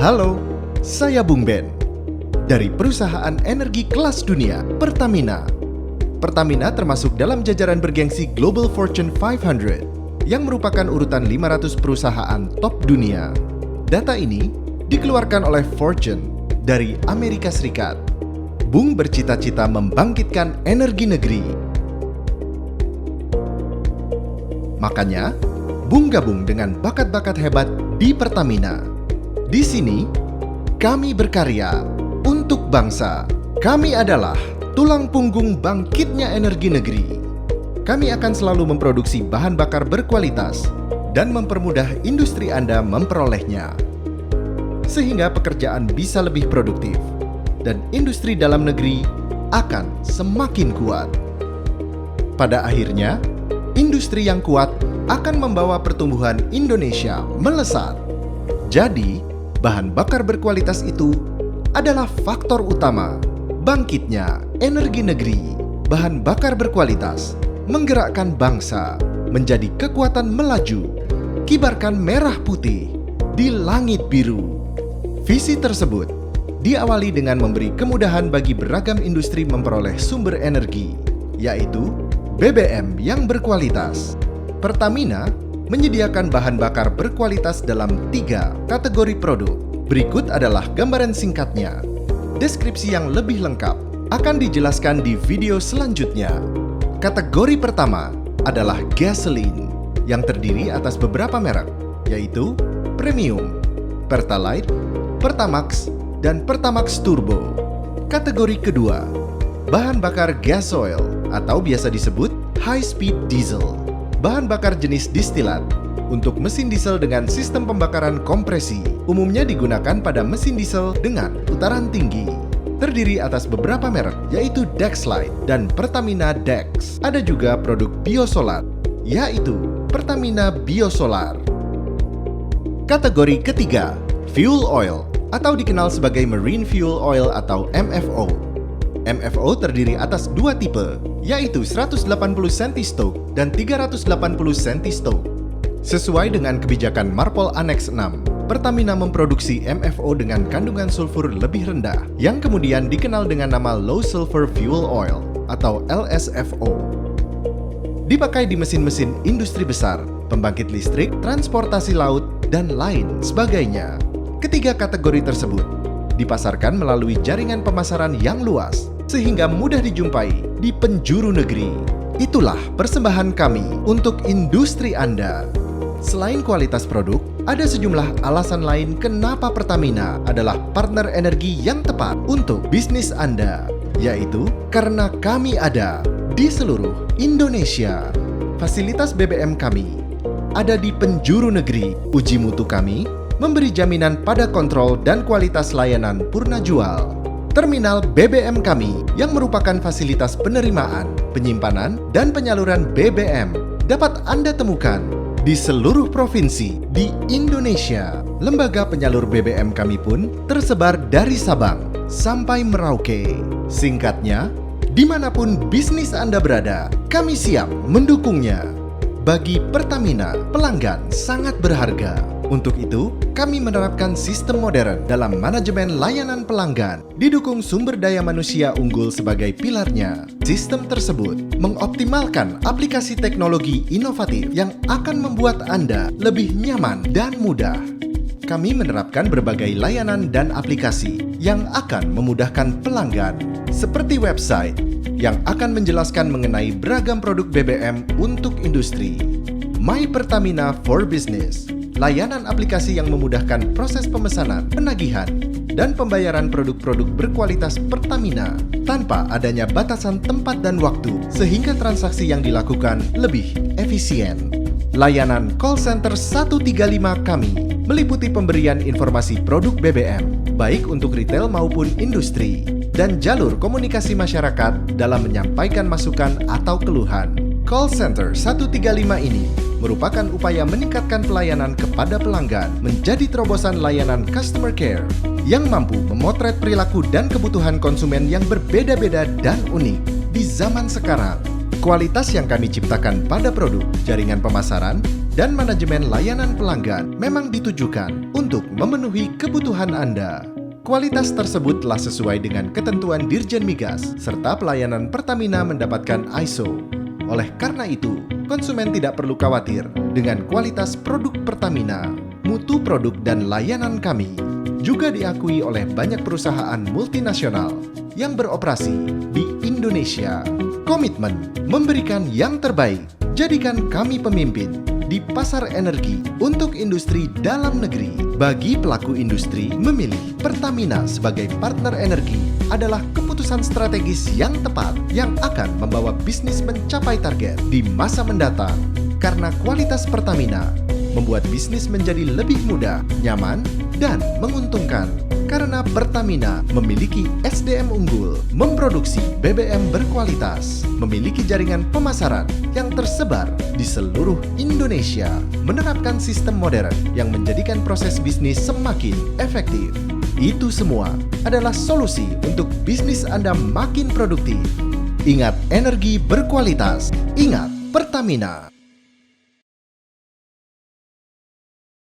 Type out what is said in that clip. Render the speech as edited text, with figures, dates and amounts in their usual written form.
Halo, saya Bung Ben dari perusahaan energi kelas dunia Pertamina. Pertamina termasuk dalam jajaran bergengsi Global Fortune 500 yang merupakan urutan 500 perusahaan top dunia. Data ini dikeluarkan oleh Fortune dari Amerika Serikat. Bung bercita-cita membangkitkan energi negeri. Makanya, Bung gabung dengan bakat-bakat hebat di Pertamina. Di sini, kami berkarya untuk bangsa. Kami adalah tulang punggung bangkitnya energi negeri. Kami akan selalu memproduksi bahan bakar berkualitas dan mempermudah industri Anda memperolehnya, sehingga pekerjaan bisa lebih produktif dan industri dalam negeri akan semakin kuat. Pada akhirnya, industri yang kuat akan membawa pertumbuhan Indonesia melesat. Jadi, bahan bakar berkualitas itu adalah faktor utama bangkitnya energi negeri. Bahan bakar berkualitas menggerakkan bangsa menjadi kekuatan melaju, kibarkan merah putih di langit biru. Visi tersebut diawali dengan memberi kemudahan bagi beragam industri memperoleh sumber energi, yaitu BBM yang berkualitas. Pertamina menyediakan bahan bakar berkualitas dalam 3 kategori produk. Berikut adalah gambaran singkatnya. Deskripsi yang lebih lengkap akan dijelaskan di video selanjutnya. Kategori pertama adalah gasoline yang terdiri atas beberapa merek, yaitu Premium, Pertalite, Pertamax, dan Pertamax Turbo. Kategori kedua, bahan bakar gas oil atau biasa disebut high speed diesel. Bahan bakar jenis distilat untuk mesin diesel dengan sistem pembakaran kompresi, umumnya digunakan pada mesin diesel dengan putaran tinggi. Terdiri atas beberapa merek, yaitu Dexlite dan Pertamina Dex. Ada juga produk biosolar, yaitu Pertamina Biosolar. Kategori ketiga, fuel oil atau dikenal sebagai marine fuel oil atau MFO. MFO terdiri atas 2 tipe, yaitu 180 cm3 dan 380 cm3. Sesuai dengan kebijakan Marpol Annex 6, Pertamina memproduksi MFO dengan kandungan sulfur lebih rendah, yang kemudian dikenal dengan nama Low Sulfur Fuel Oil atau LSFO. Dipakai di mesin-mesin industri besar, pembangkit listrik, transportasi laut, dan lain sebagainya. Ketiga kategori tersebut dipasarkan melalui jaringan pemasaran yang luas, sehingga mudah dijumpai di penjuru negeri. Itulah persembahan kami untuk industri Anda. Selain kualitas produk, ada sejumlah alasan lain kenapa Pertamina adalah partner energi yang tepat untuk bisnis Anda, yaitu karena kami ada di seluruh Indonesia. Fasilitas BBM kami ada di penjuru negeri. Uji mutu kami memberi jaminan pada kontrol dan kualitas layanan purna jual. Terminal BBM kami yang merupakan fasilitas penerimaan, penyimpanan, dan penyaluran BBM dapat Anda temukan di seluruh provinsi di Indonesia. Lembaga penyalur BBM kami pun tersebar dari Sabang sampai Merauke. Singkatnya, dimanapun bisnis Anda berada, kami siap mendukungnya. Bagi Pertamina, pelanggan sangat berharga. Untuk itu, kami menerapkan sistem modern dalam manajemen layanan pelanggan, didukung sumber daya manusia unggul sebagai pilarnya. Sistem tersebut mengoptimalkan aplikasi teknologi inovatif yang akan membuat Anda lebih nyaman dan mudah. Kami menerapkan berbagai layanan dan aplikasi yang akan memudahkan pelanggan, seperti website yang akan menjelaskan mengenai beragam produk BBM untuk industri, My Pertamina for Business, layanan aplikasi yang memudahkan proses pemesanan, penagihan, dan pembayaran produk-produk berkualitas Pertamina tanpa adanya batasan tempat dan waktu, sehingga transaksi yang dilakukan lebih efisien. Layanan call center 135 kami meliputi pemberian informasi produk BBM, baik untuk retail maupun industri, dan jalur komunikasi masyarakat dalam menyampaikan masukan atau keluhan. Call Center 135 ini merupakan upaya meningkatkan pelayanan kepada pelanggan menjadi terobosan layanan customer care yang mampu memotret perilaku dan kebutuhan konsumen yang berbeda-beda dan unik di zaman sekarang. Kualitas yang kami ciptakan pada produk, jaringan pemasaran, dan manajemen layanan pelanggan memang ditujukan untuk memenuhi kebutuhan Anda. Kualitas tersebut telah sesuai dengan ketentuan Dirjen Migas, serta pelayanan Pertamina mendapatkan ISO. Oleh karena itu, konsumen tidak perlu khawatir dengan kualitas produk Pertamina. Mutu produk dan layanan kami juga diakui oleh banyak perusahaan multinasional yang beroperasi di Indonesia. Komitmen memberikan yang terbaik, jadikan kami pemimpin di pasar energi untuk industri dalam negeri. Bagi pelaku industri, memilih Pertamina sebagai partner energi adalah keputusan strategis yang tepat yang akan membawa bisnis mencapai target di masa mendatang. Karena kualitas Pertamina membuat bisnis menjadi lebih mudah, nyaman, dan menguntungkan. Karena Pertamina memiliki SDM unggul, memproduksi BBM berkualitas, memiliki jaringan pemasaran yang tersebar di seluruh Indonesia, menerapkan sistem modern yang menjadikan proses bisnis semakin efektif. Itu semua adalah solusi untuk bisnis Anda makin produktif. Ingat energi berkualitas, ingat Pertamina.